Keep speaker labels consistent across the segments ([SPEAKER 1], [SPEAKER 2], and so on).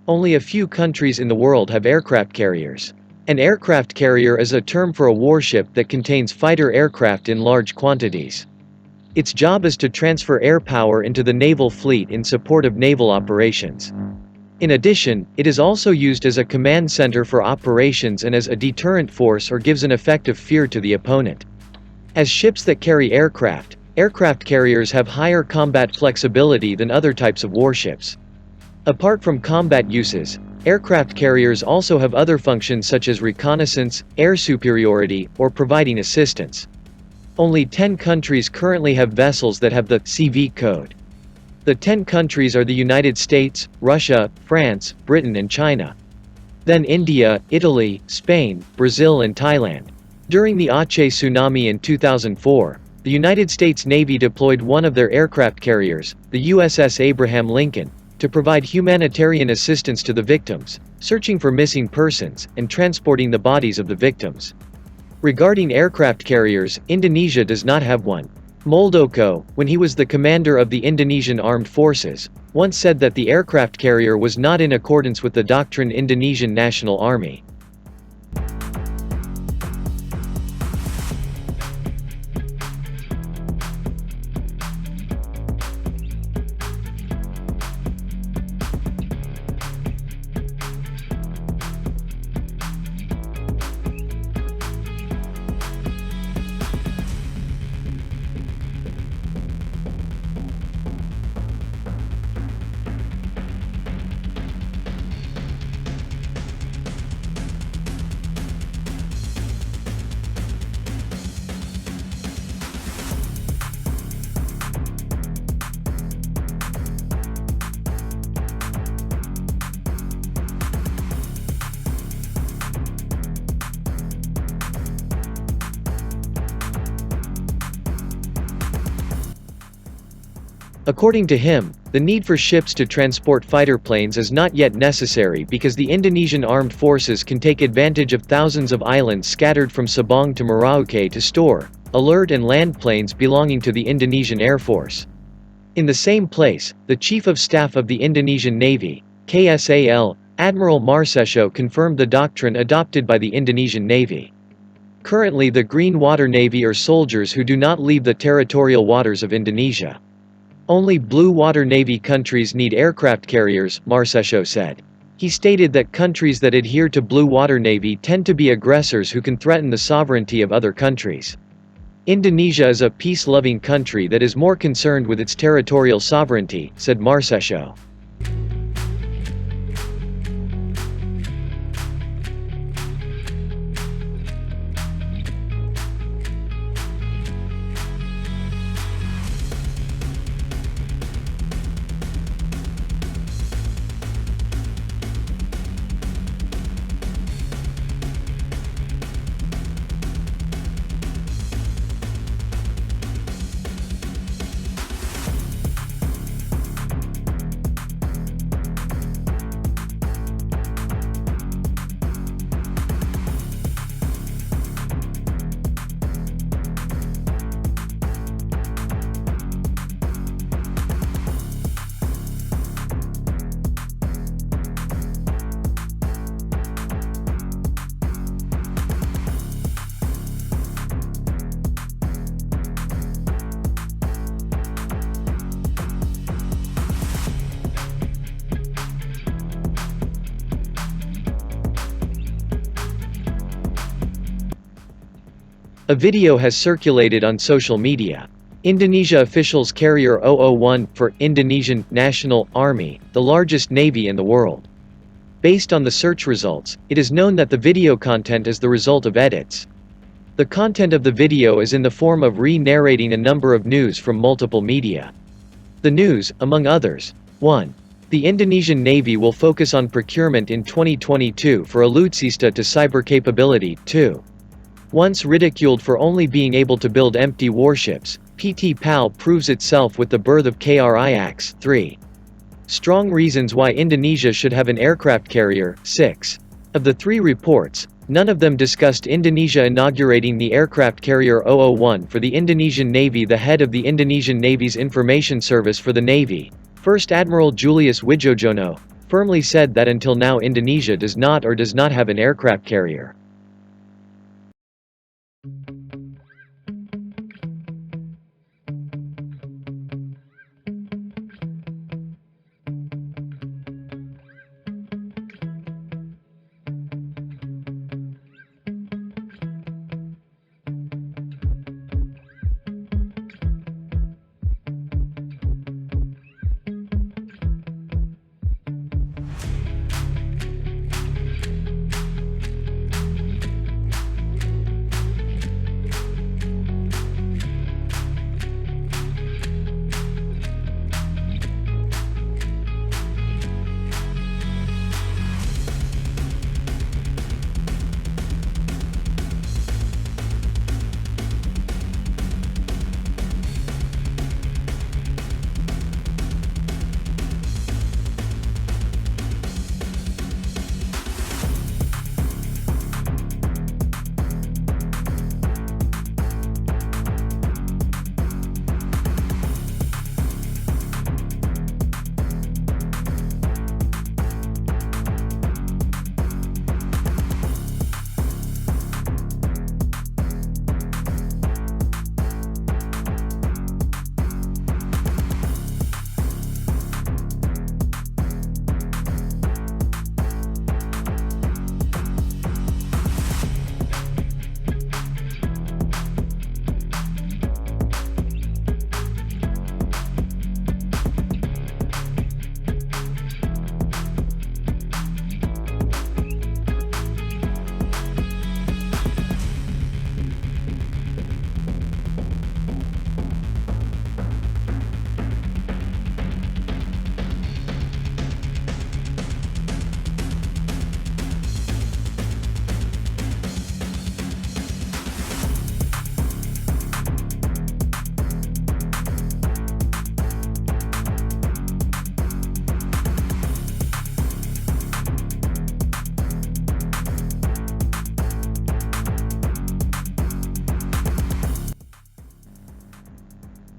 [SPEAKER 1] Only a few countries in the world have aircraft carriers. An aircraft carrier is a term for a warship that contains fighter aircraft in large quantities. Its job is to transfer air power into the naval fleet in support of naval operations. In addition, it is also used as a command center for operations and as a deterrent force or gives an effective fear to the opponent. As ships that carry aircraft, aircraft carriers have higher combat flexibility than other types of warships. Apart from combat uses, aircraft carriers also have other functions such as reconnaissance, air superiority, or providing assistance. Only 10 countries currently have vessels that have the CV code. The 10 countries are the United States, Russia, France, Britain and China. Then India, Italy, Spain, Brazil and Thailand. During the Aceh tsunami in 2004, the United States Navy deployed one of their aircraft carriers, the USS Abraham Lincoln, to provide humanitarian assistance to the victims, searching for missing persons, and transporting the bodies of the victims. Regarding aircraft carriers, Indonesia does not have one. Muldoko, when he was the commander of the Indonesian Armed Forces, once said that the aircraft carrier was not in accordance with the doctrine Indonesian National Army. According to him, the need for ships to transport fighter planes is not yet necessary because the Indonesian armed forces can take advantage of thousands of islands scattered from Sabang to Merauke to store, alert and land planes belonging to the Indonesian Air Force. In the same place, the Chief of Staff of the Indonesian Navy, KSAL, Admiral Marsecho confirmed the doctrine adopted by the Indonesian Navy. Currently the Green Water Navy are soldiers who do not leave the territorial waters of Indonesia. Only blue water navy countries need aircraft carriers, Marsecho said. He stated that countries that adhere to blue water navy tend to be aggressors who can threaten the sovereignty of other countries. Indonesia is a peace-loving country that is more concerned with its territorial sovereignty, said Marsecho. A video has circulated on social media. Indonesia officials carrier 001 for Indonesian National Army, the largest navy in the world. Based on the search results, it is known that the video content is the result of edits. The content of the video is in the form of re-narrating a number of news from multiple media. The news, among others: 1. The Indonesian Navy will focus on procurement in 2022 for alutsista to cyber capability. 2. Once ridiculed for only being able to build empty warships, PT PAL proves itself with the birth of KRIAX. 3. Strong reasons why Indonesia should have an aircraft carrier. 6. Of the three reports, None of them discussed Indonesia inaugurating the aircraft carrier 001 for the Indonesian Navy. The head of the Indonesian Navy's Information Service for the Navy, First Admiral Julius Wijojono, firmly said that until now Indonesia does not have an aircraft carrier.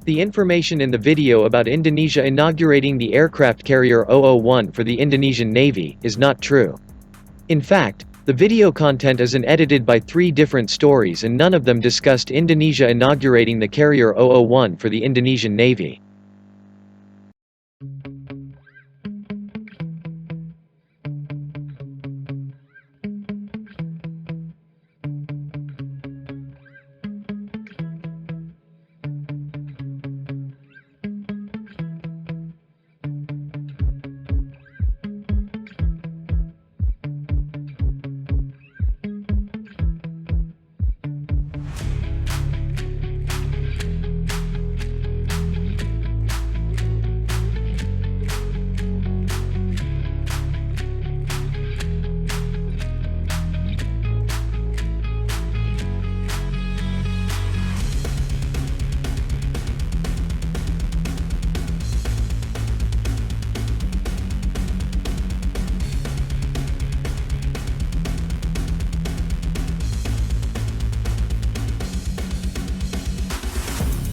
[SPEAKER 1] The information in the video about Indonesia inaugurating the aircraft carrier 001 for the Indonesian Navy is not true. In fact, the video content is edited by 3 different stories and none of them discussed Indonesia inaugurating the carrier 001 for the Indonesian Navy.